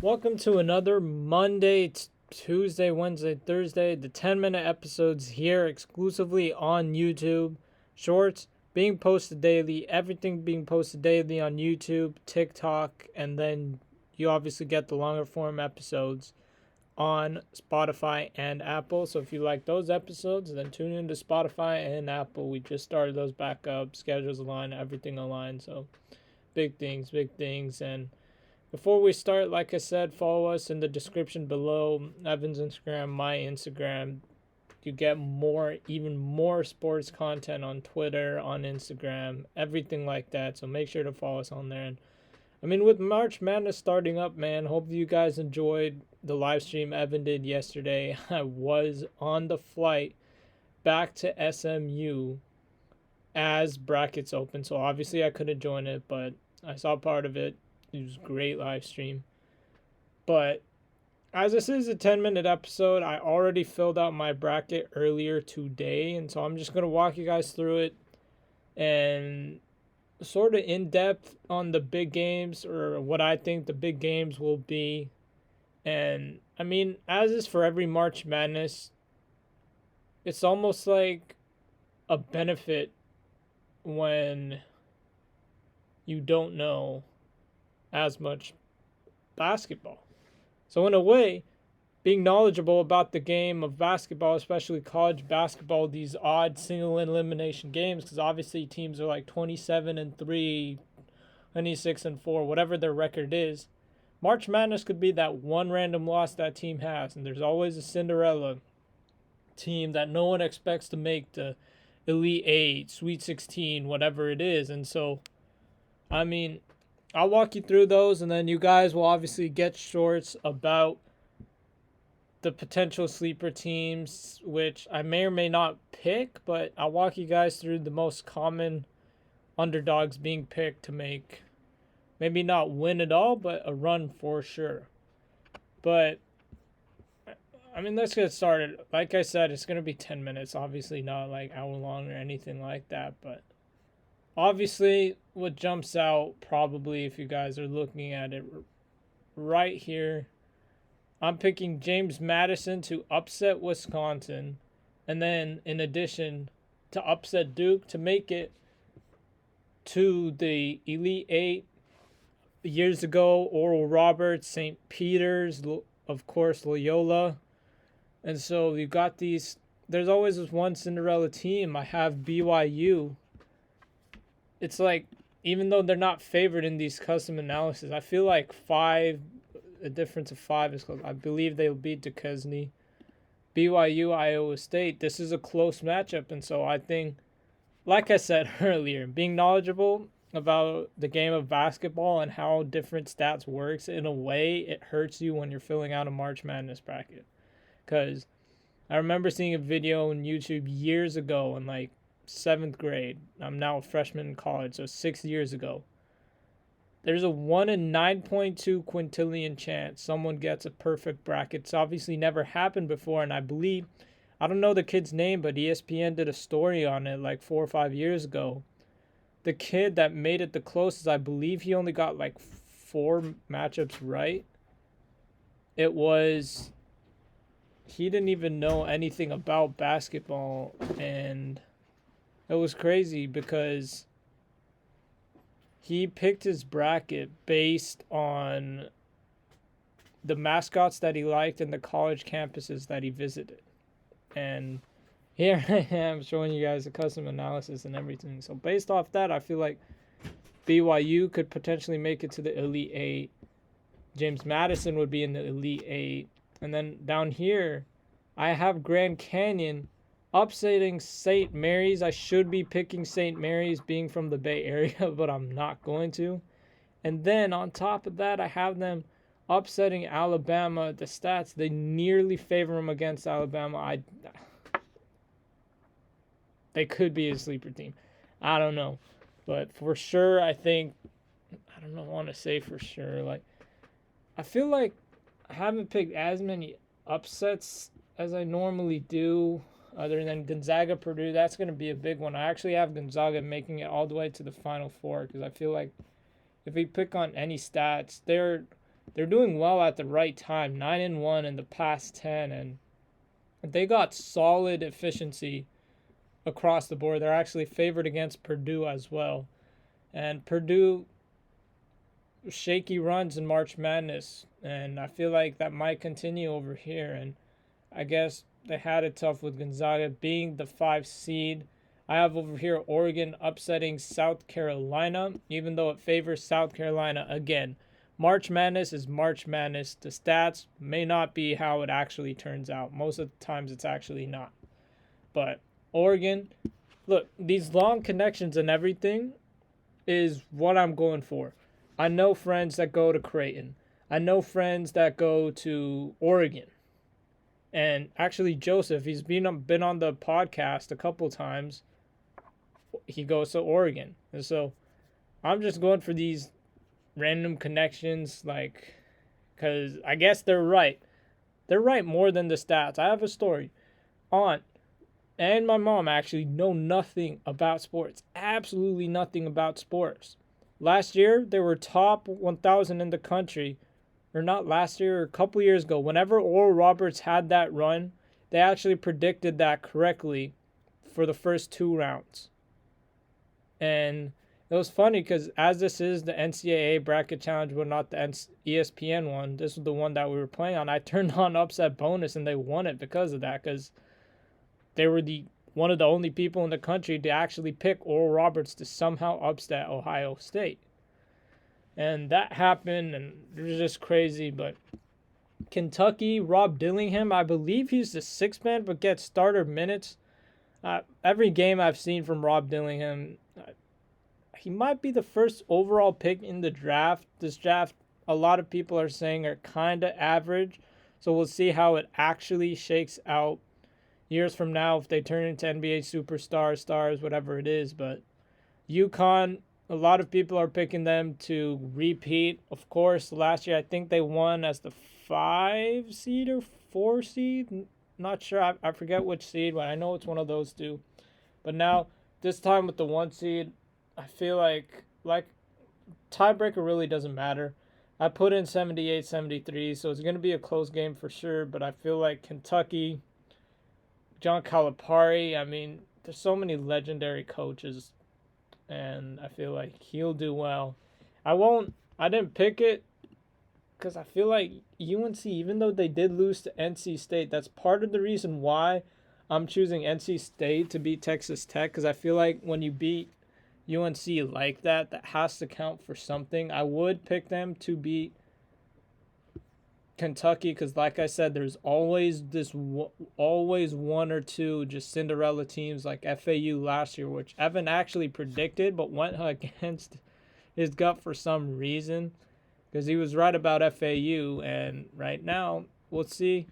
Welcome to another Monday, Tuesday, Wednesday, Thursday, the 10-minute episodes here exclusively on YouTube. Shorts being posted daily, everything being posted daily on YouTube, TikTok, and then you obviously get the longer form episodes on Spotify and Apple. So if you like those episodes, then tune into Spotify and Apple. We just started those back up, schedules aligned, everything aligned. So big things, big things. And before we start, like I said, follow us in the description below. Evan's Instagram, my Instagram. You get more, even more sports content on Twitter, on Instagram, everything like that. So make sure to follow us on there. And I mean, with March Madness starting up, man, hope you guys enjoyed the live stream Evan did yesterday. I was on the flight back to SMU as brackets open, so obviously I couldn't join it, but I saw part of it. It was a great live stream. But as this is a 10-minute episode, I already filled out my bracket earlier today, and so I'm just going to walk you guys through it and sort of in depth on the big games or what I think the big games will be. And I mean, as is for every March Madness, it's almost like a benefit when you don't know as much basketball. So in a way, being knowledgeable about the game of basketball, especially college basketball, these odd single elimination games, because obviously teams are like 27-3, 26-4, whatever their record is. March Madness could be that one random loss that team has, and there's always a Cinderella team that no one expects to make the Elite Eight, Sweet 16, whatever it is. And so, I mean, I'll walk you through those, and then you guys will obviously get shorts about the potential sleeper teams, which I may or may not pick, but I'll walk you guys through the most common underdogs being picked to make maybe not win it all, but a run for sure. But I mean, let's get started. Like I said, it's gonna be 10 minutes. Obviously, not like hour long or anything like that. But obviously, what jumps out probably if you guys are looking at it right here, I'm picking James Madison to upset Wisconsin, and then in addition to upset Duke to make it to the Elite Eight. Years ago, Oral Roberts, St. Peter's, of course, Loyola. And so you've got these. There's always this one Cinderella team. I have BYU. It's like, even though they're not favored in these custom analysis, I feel like a difference of 5 is close. I believe they'll beat Duquesne. BYU, Iowa State. This is a close matchup. And so I think, like I said earlier, being knowledgeable about the game of basketball and how different stats works, in a way it hurts you when you're filling out a March Madness bracket. Because I remember seeing a video on YouTube years ago in like 7th grade. I'm now a freshman in college, so 6 years ago. There's a 1 in 9.2 quintillion chance someone gets a perfect bracket. It's obviously never happened before, and I believe, I don't know the kid's name, but ESPN did a story on it like 4 or 5 years ago. The kid that made it the closest, I believe he only got like 4 matchups right. It was, he didn't even know anything about basketball, and it was crazy because he picked his bracket based on the mascots that he liked and the college campuses that he visited. And here I am showing you guys a custom analysis and everything. So based off that, I feel like BYU could potentially make it to the Elite Eight. James Madison would be in the Elite Eight. And then down here, I have Grand Canyon upsetting St. Mary's. I should be picking St. Mary's being from the Bay Area, but I'm not going to. And then on top of that, I have them upsetting Alabama. The stats, they nearly favor them against Alabama. They could be a sleeper team. I don't know. But for sure, I think, I don't know, I want to say for sure. Like, I feel like I haven't picked as many upsets as I normally do, other than Gonzaga Purdue. That's going to be a big one. I actually have Gonzaga making it all the way to the Final Four because I feel like if we pick on any stats, they're they're doing well at the right time, 9-1 in the past 10, and they got solid efficiency across the board. They're actually favored against Purdue as well. And Purdue shaky runs in March Madness, and I feel like that might continue over here. And I guess they had it tough with Gonzaga being the 5 seed. I have over here Oregon upsetting South Carolina, even though it favors South Carolina again. March Madness is March Madness. The stats may not be how it actually turns out. Most of the times it's actually not. But Oregon, look, these long connections and everything is what I'm going for. I know friends that go to Creighton. I know friends that go to Oregon. And actually, Joseph, he's been on the podcast a couple times. He goes to Oregon. And so I'm just going for these random connections, like, because I guess they're right. They're right more than the stats. I have a story. Aunt and my mom actually know nothing about sports. Absolutely nothing about sports. Last year, they were top 1,000 in the country. Or not last year, or a couple years ago. Whenever Oral Roberts had that run, they actually predicted that correctly for the first 2 rounds. And it was funny because as this is the NCAA bracket challenge, but not the ESPN one, this was the one that we were playing on. I turned on upset bonus and they won it because of that, because they were one of the only people in the country to actually pick Oral Roberts to somehow upset Ohio State. And that happened, and it was just crazy. But Kentucky, Rob Dillingham, I believe he's the 6th man, but gets starter minutes. Every game I've seen from Rob Dillingham, he might be the first overall pick in the draft. This draft, a lot of people are saying, are kind of average. So we'll see how it actually shakes out years from now if they turn into NBA superstars, stars, whatever it is. But UConn, a lot of people are picking them to repeat. Of course, last year I think they won as the 5 seed or 4 seed. Not sure. I forget which seed, but I know it's one of those two. But now, this time with the 1 seed, I feel like tiebreaker really doesn't matter. I put in 78-73, so it's going to be a close game for sure. But I feel like Kentucky, John Calipari, I mean, there's so many legendary coaches, and I feel like he'll do well. I didn't pick it because I feel like UNC, even though they did lose to NC State, that's part of the reason why I'm choosing NC State to beat Texas Tech, because I feel like when you beat UNC like that, that has to count for something. I would pick them to beat Kentucky because, like I said, there's always one or two just Cinderella teams like FAU last year, which Evan actually predicted but went against his gut for some reason because he was right about FAU. And right now, we'll see.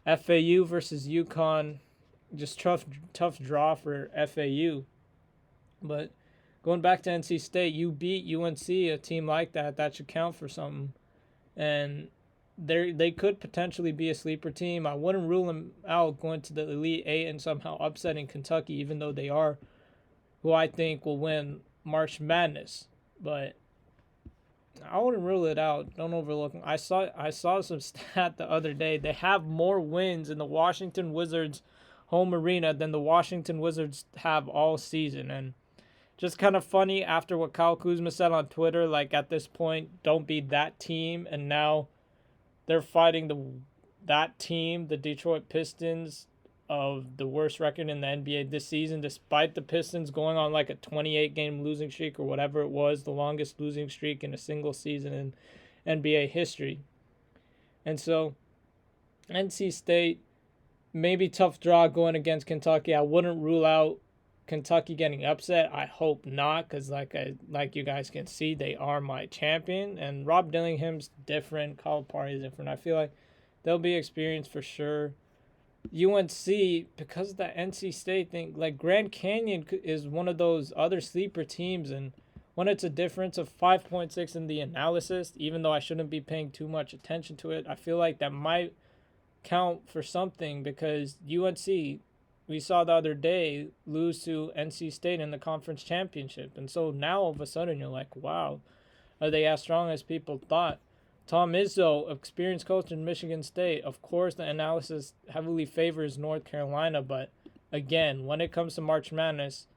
FAU versus UConn, just tough draw for FAU. But going back to NC State, you beat UNC, a team like that should count for something. And they could potentially be a sleeper team. I wouldn't rule them out going to the Elite Eight and somehow upsetting Kentucky, even though they are who I think will win March Madness. But I wouldn't rule it out. Don't overlook them. I saw some stat the other day. They have more wins in the Washington Wizards home arena than the Washington Wizards have all season. And just kind of funny after what Kyle Kuzma said on Twitter, like at this point, don't be that team. And now they're fighting that team, the Detroit Pistons, of the worst record in the NBA this season, despite the Pistons going on like a 28-game losing streak or whatever it was, the longest losing streak in a single season in NBA history. And so, NC State, maybe tough draw going against Kentucky. I wouldn't rule out Kentucky getting upset. I hope not, because like you guys can see, they are my champion. And Rob Dillingham's different. Calipari is different. I feel like they'll be experienced for sure. UNC, because of that NC State thing, like Grand Canyon is one of those other sleeper teams, and when it's a difference of 5.6 in the analysis, even though I shouldn't be paying too much attention to it, I feel like that might count for something, because UNC, we saw the other day, lose to NC State in the conference championship. And so now all of a sudden you're like, wow, are they as strong as people thought? Tom Izzo, experienced coach in Michigan State. Of course, the analysis heavily favors North Carolina, but again, when it comes to March Madness,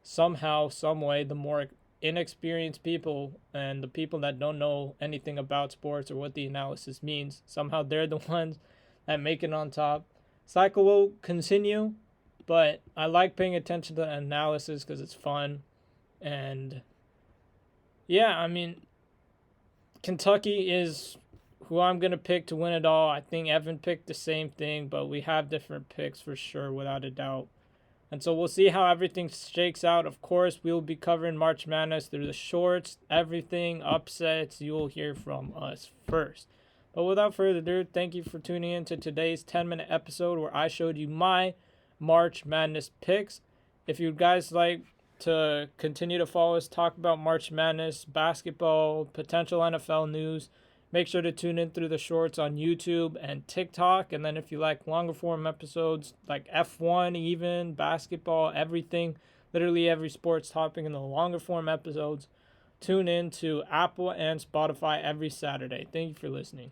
somehow, some way, the more inexperienced people and the people that don't know anything about sports or what the analysis means, somehow they're the ones that make it on top. Cycle will continue, but I like paying attention to the analysis because it's fun. And yeah, I mean, Kentucky is who I'm going to pick to win it all. I think Evan picked the same thing, but we have different picks for sure, without a doubt. And so we'll see how everything shakes out. Of course, we'll be covering March Madness through the shorts, everything, upsets. You'll hear from us first. But without further ado, thank you for tuning in to today's 10-minute episode where I showed you my March Madness picks. If you guys like to continue to follow us, talk about March Madness, basketball, potential NFL news, make sure to tune in through the shorts on YouTube and TikTok. And then if you like longer form episodes like F1, even basketball, everything, literally every sports topic in the longer form episodes, tune in to Apple and Spotify every Saturday. Thank you for listening.